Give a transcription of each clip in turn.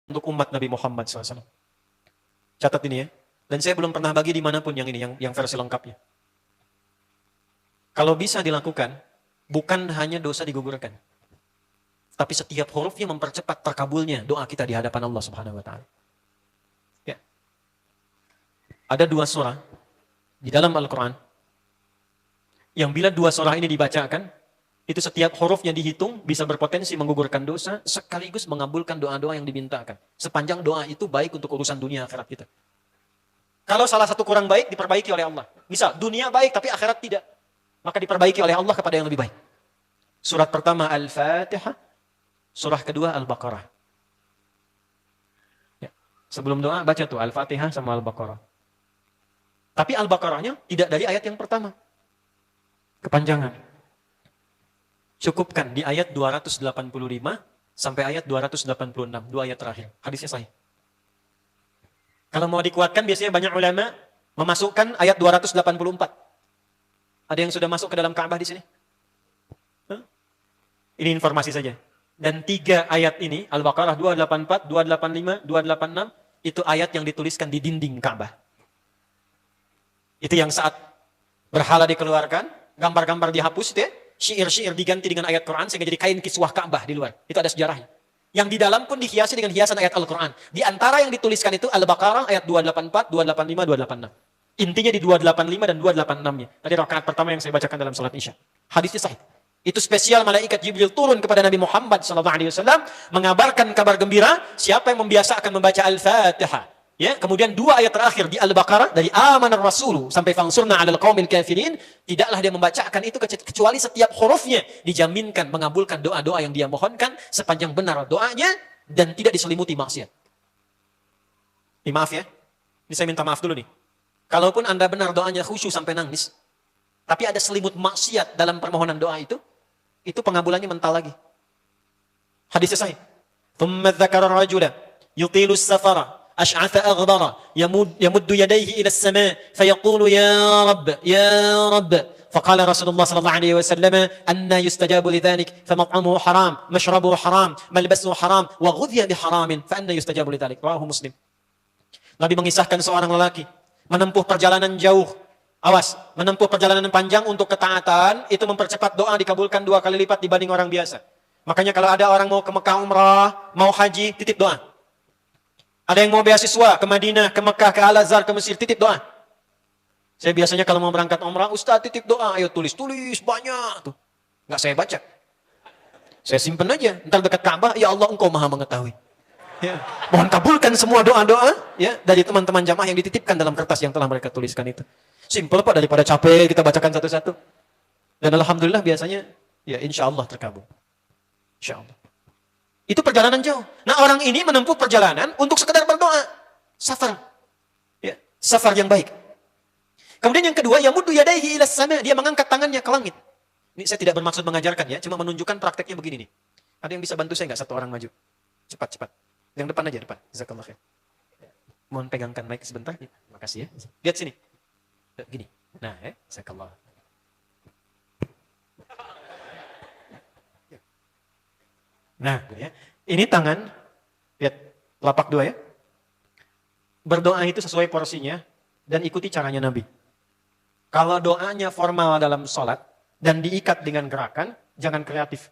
untuk umat Nabi Muhammad SAW. Catat ini ya. Dan saya belum pernah bagi dimanapun yang ini, yang versi lengkapnya. Kalau bisa dilakukan, bukan hanya dosa digugurkan, tapi setiap hurufnya mempercepat terkabulnya doa kita di hadapan Allah Subhanahu Wa Taala. Ya. Ada 2 surah di dalam Al-Quran, yang bila 2 surah ini dibacakan, itu setiap hurufnya dihitung, bisa berpotensi menggugurkan dosa, sekaligus mengabulkan doa-doa yang dimintakan. Sepanjang doa itu baik untuk urusan dunia akhirat kita. Kalau salah satu kurang baik, diperbaiki oleh Allah. Misal, dunia baik tapi akhirat tidak, maka diperbaiki oleh Allah kepada yang lebih baik. Surat pertama Al-Fatihah, surah kedua Al-Baqarah. Ya. Sebelum doa, baca tuh Al-Fatihah sama Al-Baqarah. Tapi Al-Baqarahnya tidak dari ayat yang pertama. Kepanjangan. Cukupkan di ayat 285 sampai ayat 286, 2 ayat terakhir. Hadisnya sahih. Kalau mau dikuatkan, biasanya banyak ulama memasukkan ayat 284. Ada yang sudah masuk ke dalam Ka'bah di sini? Hah? Ini informasi saja. Dan 3 ayat ini, Al-Baqarah 284, 285, 286, itu ayat yang dituliskan di dinding Ka'bah. Itu yang saat berhala dikeluarkan, gambar-gambar dihapus, ya, syair-syair diganti dengan ayat Quran, sehingga jadi kain kiswah Ka'bah di luar. Itu ada sejarahnya. Yang di dalam pun dihiasi dengan hiasan ayat Al-Quran. Di antara yang dituliskan itu Al-Baqarah ayat 284, 285, 286. Intinya di 285 dan 286-nya. Tadi rakaat pertama yang saya bacakan dalam salat Isya. Hadisnya sahih. Itu spesial malaikat Jibril turun kepada Nabi Muhammad SAW mengabarkan kabar gembira siapa yang membiasakan membaca Al-Fatihah. Ya, kemudian 2 ayat terakhir di Al-Baqarah dari amanar rasulu sampai fangsurna 'alal qaumil kafirin, tidaklah dia membacakan itu kecuali setiap hurufnya dijaminkan mengabulkan doa-doa yang dia mohonkan sepanjang benar doanya dan tidak diselimuti maksiat. Ini maaf ya. Ini saya minta maaf dulu nih. Kalaupun Anda benar doanya khusyuk sampai nangis, tapi ada selimut maksiat dalam permohonan doa itu pengabulannya mental lagi. Hadisnya sahih. Thumma dzakara ar-rajula yutilu as-safara أشعث أغبر يمد يديه إلى السماء فيقول يا رب فقال رسول الله صلى الله عليه وسلم أن يستجاب لذلك فمطعمه حرام مشربه حرام ملبسه حرام وغذي بحرام فأن يستجاب لذلك رواه مسلم. Nabi mengisahkan seorang lelaki menempuh perjalanan jauh, awas, menempuh perjalanan panjang untuk ketaatan, itu mempercepat doa dikabulkan 2 kali lipat dibanding orang biasa. Makanya kalau ada orang mau ke Mekah umrah, mau haji, titip doa. Ada yang mau beasiswa ke Madinah, ke Mekah, ke Al-Azhar, ke Mesir, titip doa. Saya biasanya kalau mau berangkat umrah, Ustaz titip doa, ayo tulis banyak tuh. Nggak saya baca. Saya simpen aja, ntar dekat Ka'bah, ya Allah engkau maha mengetahui. Ya. Mohon kabulkan semua doa-doa ya dari teman-teman jamaah yang dititipkan dalam kertas yang telah mereka tuliskan itu. Simple Pak, daripada capek kita bacakan satu-satu. Dan alhamdulillah biasanya ya insya Allah terkabul. Insya Allah. Itu perjalanan jauh. Nah orang ini menempuh perjalanan untuk sekedar berdoa. Safar. Ya, safar yang baik. Kemudian yang kedua, yamuddu yadayhi ilas sama. Dia mengangkat tangannya ke langit. Ini saya tidak bermaksud mengajarkan ya, cuma menunjukkan prakteknya begini nih. Ada yang bisa bantu saya nggak? 1 orang maju. Cepat. Yang depan aja, depan. Jazakallah khair. Mohon pegangkan mic sebentar. Makasih ya. Lihat sini. Gini. Nah, jazakallah. Nah, ya. Ini tangan, lihat, lapak 2 ya. Berdoa itu sesuai porsinya dan ikuti caranya Nabi. Kalau doanya formal dalam sholat dan diikat dengan gerakan, jangan kreatif.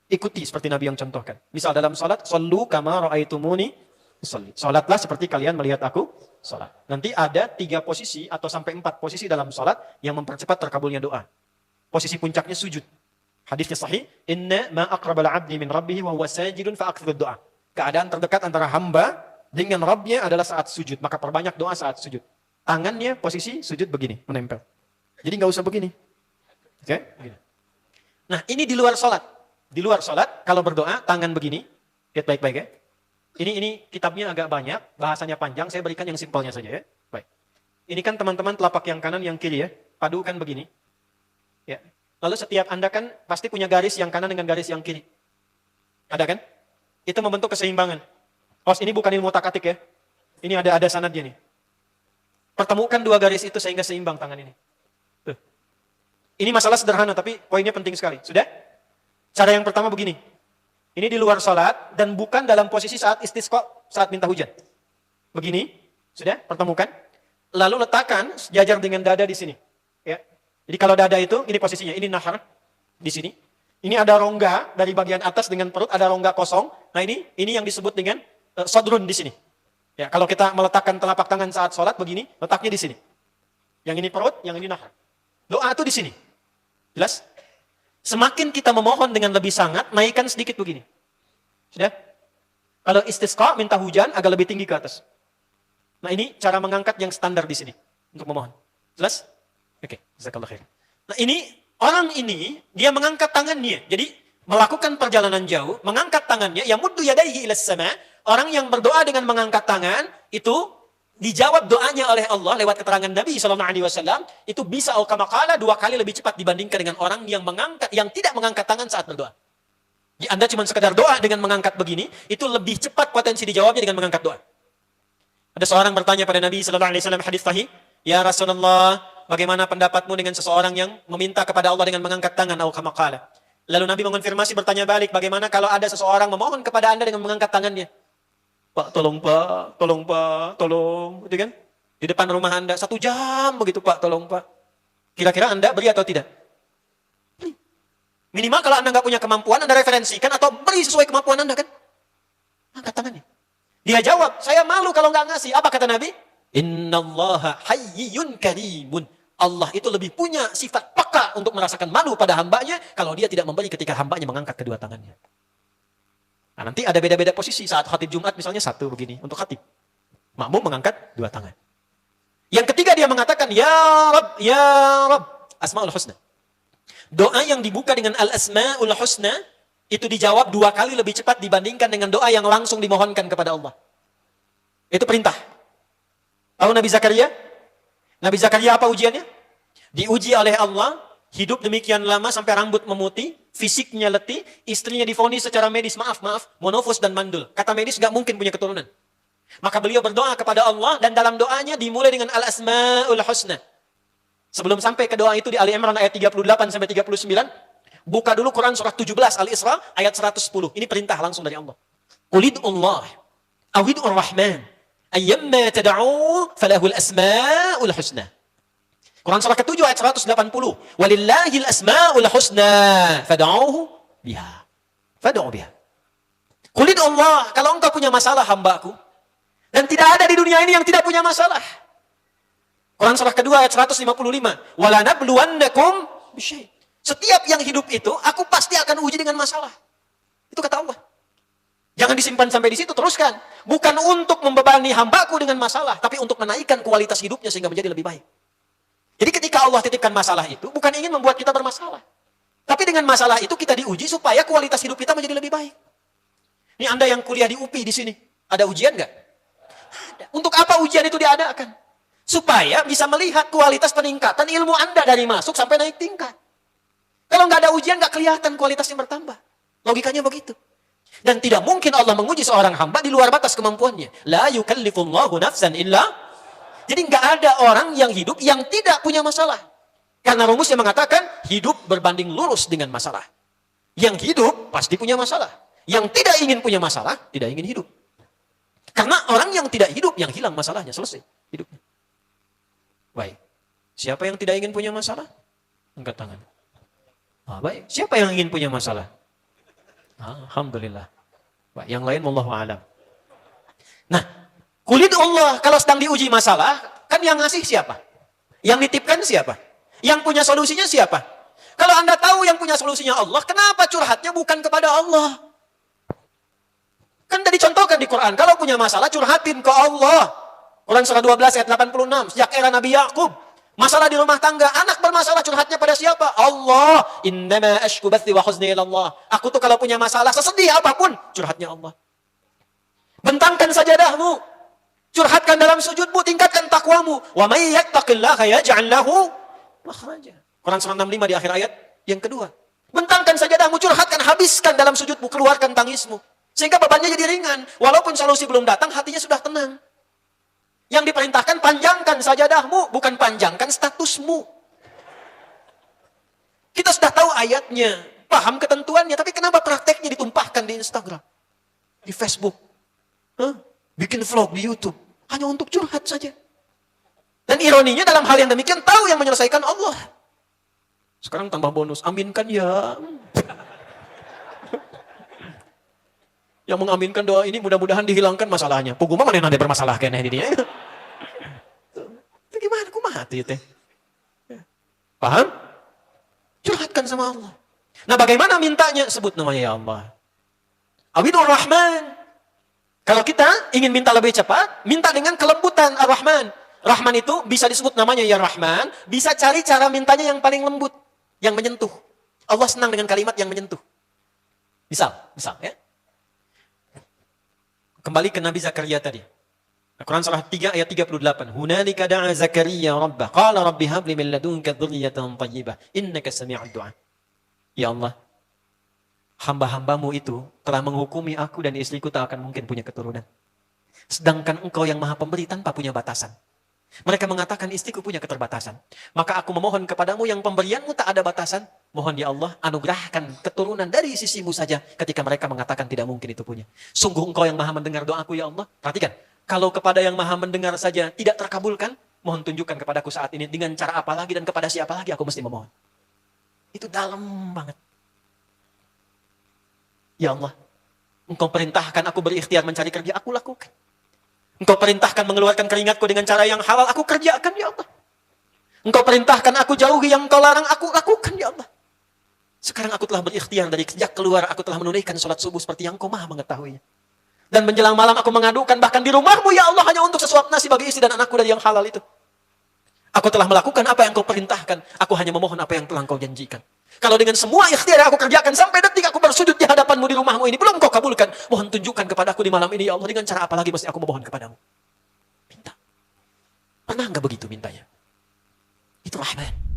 Ikuti seperti Nabi yang contohkan. Misal dalam sholat, shollu kama ra'aitumuni usolli. Sholatlah seperti kalian melihat aku sholat. Nanti ada 3 posisi atau sampai 4 posisi dalam sholat yang mempercepat terkabulnya doa. Posisi puncaknya sujud. Hadisnya sahih, inna ma aqrabal 'abdi min rabbih wa huwa sajidun fa aktsirud doa. Keadaan terdekat antara hamba dengan Rabbnya adalah saat sujud, maka perbanyak doa saat sujud. Tangannya posisi sujud begini, menempel. Jadi enggak usah begini. Oke? Begini. Nah, ini di luar salat. Di luar salat kalau berdoa tangan begini. Lihat baik-baik ya. Ini kitabnya agak banyak, bahasanya panjang, saya berikan yang simpelnya saja ya. Baik. Ini kan teman-teman telapak yang kanan yang kiri ya. Padukan begini. Ya. Lalu setiap Anda kan pasti punya garis yang kanan dengan garis yang kiri. Ada kan? Itu membentuk keseimbangan. Ini bukan ilmu otak-atik ya. Ini ada sanadnya nih. Pertemukan 2 garis itu sehingga seimbang tangan ini. Tuh. Ini masalah sederhana tapi poinnya penting sekali. Sudah? Cara yang pertama begini. Ini di luar salat dan bukan dalam posisi saat istisqa, saat minta hujan. Begini, sudah pertemukan. Lalu letakkan sejajar dengan dada di sini. Ya. Jadi kalau dada itu, ini posisinya, ini nahar di sini. Ini ada rongga dari bagian atas dengan perut, ada rongga kosong. Nah ini yang disebut dengan sodrun di sini. Ya, kalau kita meletakkan telapak tangan saat sholat begini, letaknya di sini. Yang ini perut, yang ini nahar. Doa itu di sini. Jelas? Semakin kita memohon dengan lebih sangat, naikkan sedikit begini. Sudah? Kalau istisqa, minta hujan, agak lebih tinggi ke atas. Nah ini cara mengangkat yang standar di sini. Untuk memohon. Jelas? Oke, jazakallah khair. Nah orang ini, dia mengangkat tangannya. Jadi, melakukan perjalanan jauh, mengangkat tangannya, yamuddu yadayhi ilas sama. Orang yang berdoa dengan mengangkat tangan, itu dijawab doanya oleh Allah lewat keterangan Nabi SAW, itu bisa al-kamakala 2 kali lebih cepat dibandingkan dengan orang yang tidak mengangkat tangan saat berdoa. Jadi Anda cuma sekedar doa dengan mengangkat begini, itu lebih cepat potensi dijawabnya dengan mengangkat doa. Ada seorang bertanya pada Nabi SAW, hadis sahih, ya Rasulullah, bagaimana pendapatmu dengan seseorang yang meminta kepada Allah dengan mengangkat tangan atau kamakala? Lalu Nabi mengonfirmasi bertanya balik, bagaimana kalau ada seseorang memohon kepada Anda dengan mengangkat tangannya? Pak, tolong Pak, tolong Pak, tolong. Gitu kan? Di depan rumah Anda, 1 jam begitu Pak, tolong Pak. Kira-kira Anda beri atau tidak? Beri. Minimal kalau Anda nggak punya kemampuan, Anda referensikan atau beri sesuai kemampuan Anda kan? Angkat tangannya. Dia jawab, saya malu kalau nggak ngasih. Apa kata Nabi? Innallaha hayyun karimun. Allah itu lebih punya sifat peka untuk merasakan malu pada hambanya kalau dia tidak memberi ketika hambanya mengangkat kedua tangannya. Nah, nanti ada beda-beda posisi saat khatib Jumat misalnya 1 begini untuk khatib. Makmum mengangkat 2 tangan. Yang ketiga dia mengatakan ya Rabb, Asmaul Husna. Doa yang dibuka dengan Al-Asmaul Husna itu dijawab 2 kali lebih cepat dibandingkan dengan doa yang langsung dimohonkan kepada Allah. Itu perintah. Tahu Nabi Zakaria? Nabi Zakaria apa ujiannya? Diuji oleh Allah, hidup demikian lama sampai rambut memutih, fisiknya letih, istrinya divonis secara medis, maaf, monofos dan mandul. Kata medis gak mungkin punya keturunan. Maka beliau berdoa kepada Allah dan dalam doanya dimulai dengan Al-Asmaul Husna. Sebelum sampai ke doa itu di Ali Imran ayat 38 sampai 39, buka dulu Quran surah 17 Al-Isra ayat 110. Ini perintah langsung dari Allah. Qulidullah, awid'ur rahman. Ayyamma tad'u falahul asma'ul husna. Quran surah ke-7 ayat 180. Walillahil asma'ul husna fad'uhu biha. Fad'u biha. Qul Allah, kalau engkau punya masalah hambaku dan tidak ada di dunia ini yang tidak punya masalah. Quran surah kedua ayat 155. Wala nabluwannakum bisyai'. Setiap yang hidup itu aku pasti akan uji dengan masalah. Itu kata Allah. Jangan disimpan sampai di situ, teruskan. Bukan untuk membebani hambaku dengan masalah, tapi untuk menaikkan kualitas hidupnya sehingga menjadi lebih baik. Jadi ketika Allah titipkan masalah itu, bukan ingin membuat kita bermasalah. Tapi dengan masalah itu kita diuji supaya kualitas hidup kita menjadi lebih baik. Ini Anda yang kuliah di UPI di sini, ada ujian nggak? Ada. Untuk apa ujian itu diadakan? Supaya bisa melihat kualitas peningkatan ilmu Anda dari masuk sampai naik tingkat. Kalau nggak ada ujian, nggak kelihatan kualitasnya bertambah. Logikanya begitu. Dan tidak mungkin Allah menguji seorang hamba di luar batas kemampuannya. La yukallifullahu nafsan illa. Jadi nggak ada orang yang hidup yang tidak punya masalah. Karena rumusnya mengatakan hidup berbanding lurus dengan masalah. Yang hidup pasti punya masalah. Yang tidak ingin punya masalah, tidak ingin hidup. Karena orang yang tidak hidup, yang hilang masalahnya, selesai hidupnya. Baik. Siapa yang tidak ingin punya masalah? Angkat tangan. Baik. Siapa yang ingin punya masalah? Alhamdulillah. Yang lain wallahu a'lam. Nah, kulit Allah kalau sedang diuji masalah, kan yang ngasih siapa? Yang nitipkan siapa? Yang punya solusinya siapa? Kalau Anda tahu yang punya solusinya Allah, kenapa curhatnya bukan kepada Allah? Kan tadi contohkan di Quran, kalau punya masalah curhatin ke Allah. Quran surah 12 ayat 86, sejak era Nabi Yakub. Masalah di rumah tangga, anak bermasalah curhatnya pada siapa? Allah. Innama ashku bathi wa huzni ila Allah. Aku tuh kalau punya masalah sesedih apapun, curhatnya Allah. Bentangkan sajadahmu. Curhatkan dalam sujudmu, tingkatkan takwamu. Wa may yattaqillaha yaj'al lahu makhraja. Quran surah 65 di akhir ayat yang kedua. Bentangkan sajadahmu, curhatkan, habiskan dalam sujudmu, keluarkan tangismu. Sehingga bebannya jadi ringan. Walaupun solusi belum datang, hatinya sudah tenang. Yang diperintahkan panjangkan sajadahmu, bukan panjangkan statusmu. Kita sudah tahu ayatnya. paham ketentuannya, tapi kenapa prakteknya ditumpahkan di Instagram, di Facebook, bikin vlog di YouTube, hanya untuk curhat saja. Dan ironinya dalam hal yang demikian, tahu yang menyelesaikan Allah. Sekarang tambah bonus, aminkan ya. Yang mengaminkan doa ini mudah-mudahan dihilangkan masalahnya. Puguma mana yang ada bermasalah kayaknya di dia. Itu gimana? Kumaha itu teh? Paham? Curhatkan sama Allah. Nah, bagaimana mintanya? Sebut namanya ya Allah. Awinur Rahman. Kalau kita ingin minta lebih cepat, minta dengan kelembutan Ar-Rahman. Rahman itu bisa disebut namanya ya Rahman, bisa cari cara mintanya yang paling lembut, yang menyentuh. Allah senang dengan kalimat yang menyentuh. Misal ya. Kembali ke Nabi Zakaria tadi. Al-Quran surah 3 ayat 38. Hunalika da'a Zakaria rabbah. Qala rabbi habli min ladunka dzurriyyatan thayyibah. Innaka sami'ud du'a. Ya Allah, hamba-hambamu itu telah menghukumi aku dan istriku tak akan mungkin punya keturunan. Sedangkan engkau yang maha pemberi tanpa punya batasan. Mereka mengatakan istriku punya keterbatasan. Maka aku memohon kepadamu yang pemberianmu tak ada batasan. Mohon ya Allah, anugerahkan keturunan dari sisimu saja ketika mereka mengatakan tidak mungkin itu punya. Sungguh engkau yang maha mendengar doaku ya Allah. Perhatikan, kalau kepada yang maha mendengar saja tidak terkabulkan, mohon tunjukkan kepadaku saat ini dengan cara apa lagi dan kepada siapa lagi aku mesti memohon. Itu dalam banget. Ya Allah, engkau perintahkan aku berikhtiar mencari kerja, aku lakukan. Engkau perintahkan mengeluarkan keringatku dengan cara yang halal, aku kerjakan ya Allah. Engkau perintahkan aku jauhi yang engkau larang, aku lakukan ya Allah. Sekarang aku telah berikhtiar dari sejak keluar, aku telah menunaikan sholat subuh seperti yang engkau maha mengetahuinya. Dan menjelang malam aku mengadukan bahkan di rumahmu ya Allah hanya untuk sesuap nasi bagi istri dan anakku dari yang halal itu. Aku telah melakukan apa yang kau perintahkan, aku hanya memohon apa yang telah kau janjikan. Kalau dengan semua ikhtiar yang aku kerjakan sampai detik aku bersujud di hadapanmu di rumahmu ini belum kau kabulkan, mohon tunjukkan kepadaku di malam ini ya Allah dengan cara apa lagi mesti aku memohon kepadamu. Minta. Pernah enggak begitu mintanya? Itu Rahman.